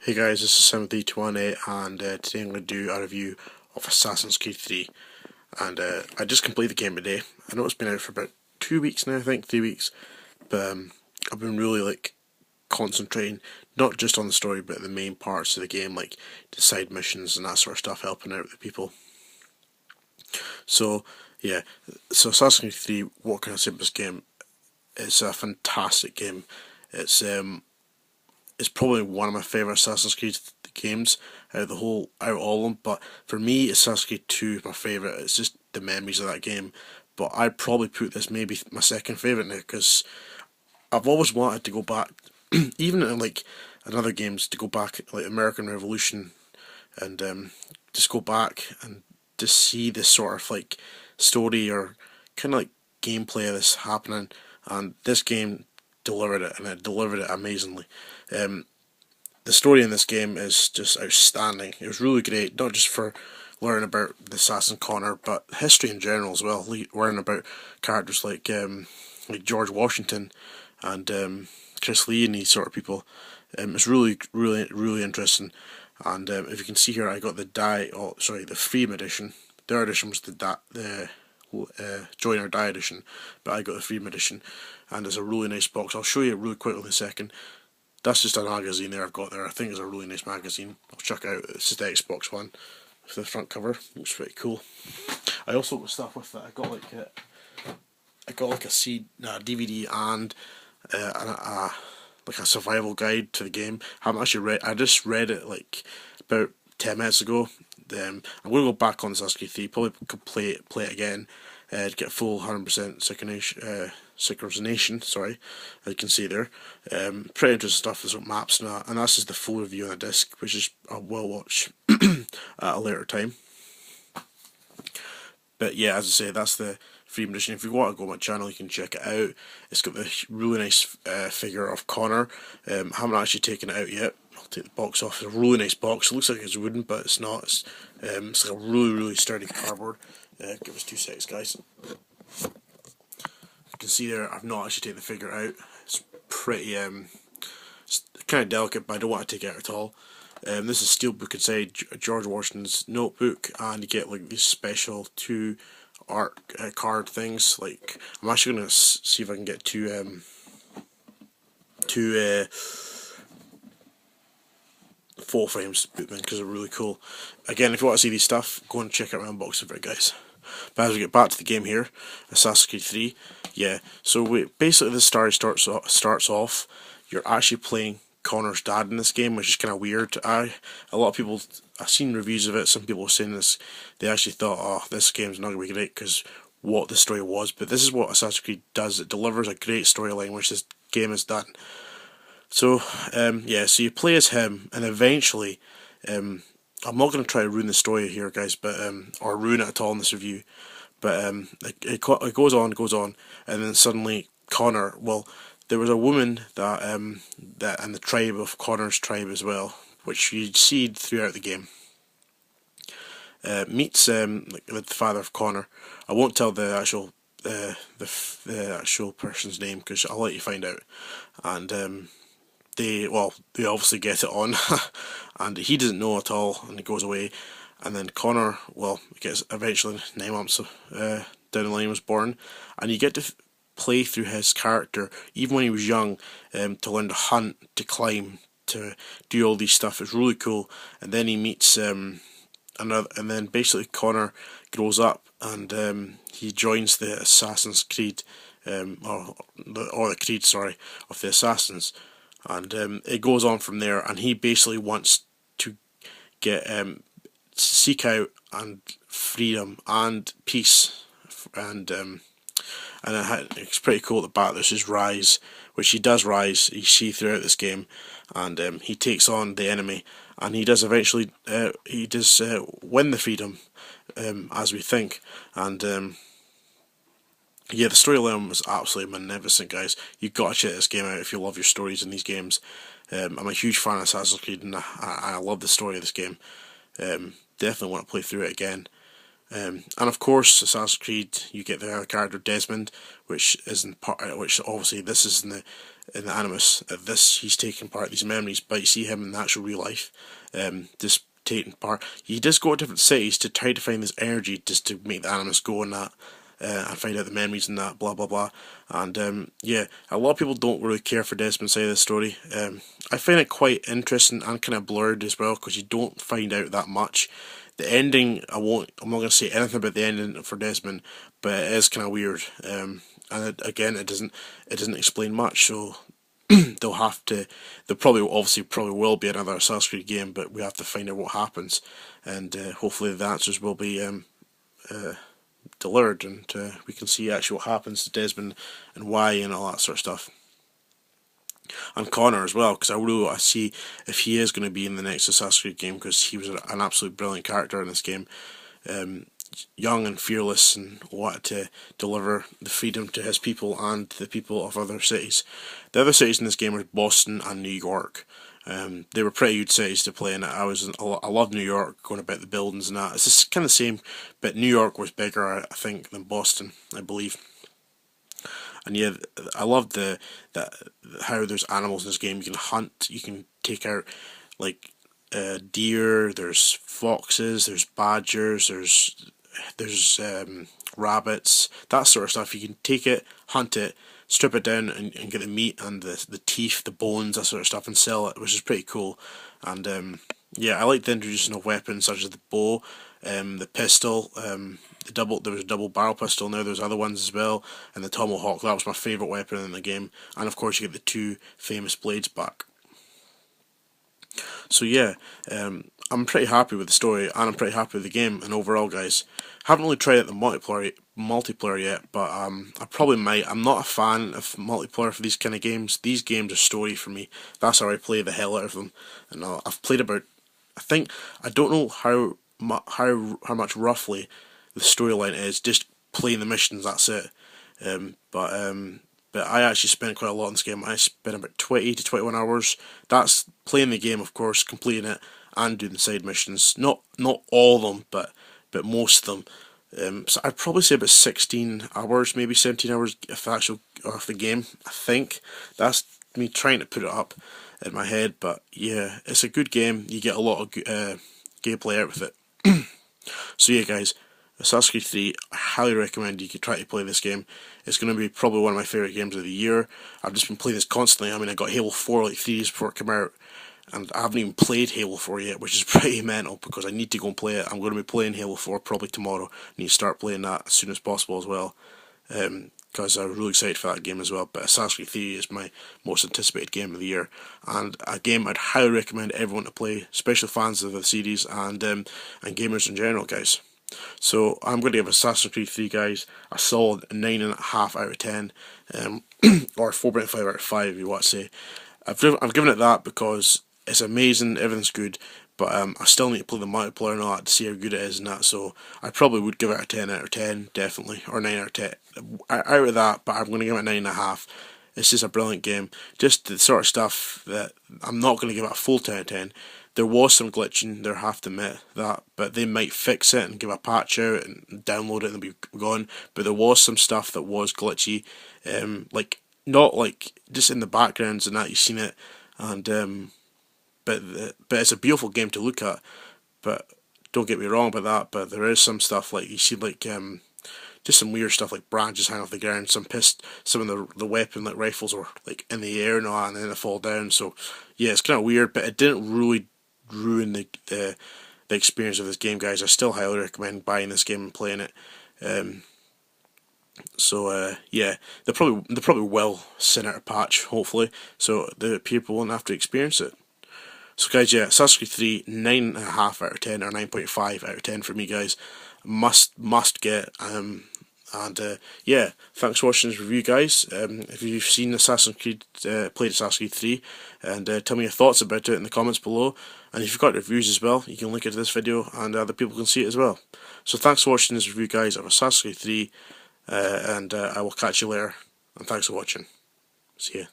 Hey guys, this is Timothy218 and today I'm going to do a review of Assassin's Creed 3 and I just completed the game today. I know it's been out for about 2 weeks now, I think, 3 weeks, but I've been really concentrating not just on the story but the main parts of the game, like the side missions and that sort of stuff, helping out the people. So yeah, so Assassin's Creed 3, what can I say about this game? It's a fantastic game. It's um it's probably one of my favourite Assassin's Creed games out of all of them. But for me, Assassin's Creed 2 is my favourite. It's just the memories of that game. But I'd probably put this maybe my second favourite now because I've always wanted to go back, even in another games, to go back like American Revolution and just go back and just see this sort of story or kind of like gameplay of this happening. And this game delivered it, and it delivered it amazingly. Um, the story in this game is just outstanding. It was really great, not just for learning about the assassin Connor, but history in general as well. Learning about characters like George Washington and Chris Lee and these sort of people. It's really interesting. And if you can see here, I got the Freedom edition. Their edition was the Join or Die edition, but I got the Freedom edition, and it's a really nice box. I'll show you it really quickly in a second. That's just a magazine there I've got there. I think it's a really nice magazine. I'll check it out. This is the Xbox One with the front cover. Looks pretty cool. I also got stuff with it. I got like a DVD and like a survival guide to the game. I haven't actually read. I just read it like about 10 minutes ago. I'm going to go back on Assassin's Creed 3. Probably could play it again. To get full 100% synchronization. Sorry, as you can see there. Pretty interesting stuff. There's maps and that, and that's just the full review on a disc, which is I will watch at a later time. But yeah, as I say, that's the Freedom Edition. If you want to go on my channel, you can check it out. It's got the really nice figure of Connor. Haven't actually taken it out yet. I'll take the box off. It's a really nice box. It looks like it's wooden, but it's not. It's like a really sturdy cardboard. Give us 2 seconds, guys. You can see there, I've not actually taken the figure out. It's pretty it's kind of delicate, but I don't want to take it out at all. This is steelbook inside George Washington's notebook, and you get like these special 2 art card things. Like, I'm actually gonna see if I can get two full frames to put them in because they're really cool. Again, if you want to see these stuff, go and check out my unboxing for it, guys. But as we get back to the game here, Assassin's Creed 3, yeah. So basically the story starts off. You're actually playing Connor's dad in this game, which is kind of weird. A lot of people, I've seen reviews of it. Some people were saying this. They actually thought, oh, this game's not gonna be great because what the story was. But this is what Assassin's Creed does. It delivers a great storyline, which this game has done. So yeah, so you play as him, and eventually, I'm not going to try to ruin the story here, guys, but or ruin it at all in this review. But it goes on, and then suddenly Connor. Well, there was a woman that and the tribe of Connor's tribe as well, which you see throughout the game. Meets the father of Connor. I won't tell the actual person's name because I'll let you find out. And they obviously get it on, and he doesn't know at all, and he goes away. And then Connor, gets eventually 9 months down the line was born, and you get to play through his character even when he was young, to learn to hunt, to climb, to do all these stuff. It's really cool. And then he meets and then basically Connor grows up, and he joins the Assassin's Creed, or the Creed, sorry, of the Assassins, and it goes on from there. And he basically wants to get seek out and freedom and peace, and it's pretty cool at the back. There's his rise, which he does rise. You see throughout this game, and he takes on the enemy, and he does eventually. He does win the freedom, as we think, and yeah, the storyline was absolutely magnificent, guys. You've got to check this game out if you love your stories in these games. I'm a huge fan of Assassin's Creed, and I love the story of this game. Definitely want to play through it again. And of course, Assassin's Creed, you get the character Desmond, which is which obviously this is in in the Animus. He's taking part in these memories, but you see him in the actual real life, just taking part. He does go to different cities to try to find this energy just to make the Animus go in that. And find out the memories and that, blah blah blah. And yeah, a lot of people don't really care for Desmond's side of the story. I find it quite interesting and kind of blurred as well, because you don't find out that much. The ending, I'm not going to say anything about the ending for Desmond, but it is kind of weird. And again, it doesn't explain much. So there probably will be another Assassin's Creed game, but we have to find out what happens, and hopefully the answers will be delivered, and we can see actually what happens to Desmond and why and all that sort of stuff. And Connor as well, because I really want to see if he is going to be in the next Assassin's Creed game, because he was an absolute brilliant character in this game. Young and fearless, and wanted to deliver the freedom to his people and the people of other cities. The other cities in this game are Boston and New York. They were pretty good cities to play in. I love New York, going about the buildings and that. It's just kind of the same, but New York was bigger, I think, than Boston, I believe. And yeah, I love how there's animals in this game. You can hunt, you can take out like deer. There's foxes, there's badgers, there's rabbits, that sort of stuff. You can take it, hunt it, strip it down, and get the meat and the teeth, the bones, that sort of stuff, and sell it, which is pretty cool. And yeah, I like the introduction of weapons such as the bow, the pistol, there was a double barrel pistol in there. There's other ones as well, and the tomahawk. That was my favourite weapon in the game. And of course, you get the 2 famous blades back. So yeah, I'm pretty happy with the story, and I'm pretty happy with the game. And overall, guys, haven't really tried out the multiplayer yet, but I probably might. I'm not a fan of multiplayer for these kind of games. These games are story for me. That's how I play the hell out of them. And I've played about, I don't know how much roughly the storyline is. Just playing the missions, that's it. But I actually spent quite a lot in this game. I spent about 20 to 21 hours. That's playing the game, of course, completing it, and doing the side missions. Not all of them, but most of them. So I'd probably say about 16 hours, maybe 17 hours of the game. I think that's me trying to put it up in my head. But yeah, it's a good game. You get a lot of gameplay out with it. So yeah, guys, Assassin's Creed 3, I highly recommend you could try to play this game. It's going to be probably one of my favourite games of the year. I've just been playing this constantly. I mean, I got Halo 4 like 3 days before it came out, and I haven't even played Halo 4 yet, which is pretty mental, because I need to go and play it. I'm going to be playing Halo 4 probably tomorrow. I need to start playing that as soon as possible as well, because I'm really excited for that game as well. But Assassin's Creed 3 is my most anticipated game of the year, and a game I'd highly recommend everyone to play, especially fans of the series and gamers in general, guys. So I'm going to give Assassin's Creed 3, guys, a solid 9.5 out of 10, or 4.5 out of 5 if you want to say. I've given it that because it's amazing, everything's good, but I still need to play the multiplayer and all that to see how good it is and that, so I probably would give it a 10 out of 10, definitely, or 9 out of 10, out of that, but I'm going to give it a 9.5. It's just a brilliant game. Just the sort of stuff that I'm not going to give it a full 10 out of 10. There was some glitching, there, have to admit that, but they might fix it and give a patch out and download it and it'll be gone. But there was some stuff that was glitchy, like not like just in the backgrounds and that, you've seen it, and but it's a beautiful game to look at. But don't get me wrong about that. But there is some stuff like you see, like just some weird stuff like branches hanging off the ground. Some of the weapon like rifles are like in the air and all that, and then they fall down. So yeah, it's kind of weird, but it didn't really ruin the experience of this game, guys. I still highly recommend buying this game and playing it. So yeah, they probably will send out a patch, hopefully, so the people won't have to experience it. So guys, yeah, Assassin's Creed 3, 9.5 out of 10, or 9.5 out of 10 for me, guys. Must get. And yeah, thanks for watching this review, guys. If you've seen Assassin's Creed, played Assassin's Creed 3, and tell me your thoughts about it in the comments below. And if you've got reviews as well, you can link it to this video and other people can see it as well. So thanks for watching this review, guys, of Assassin's Creed 3, and I will catch you later. And thanks for watching. See ya.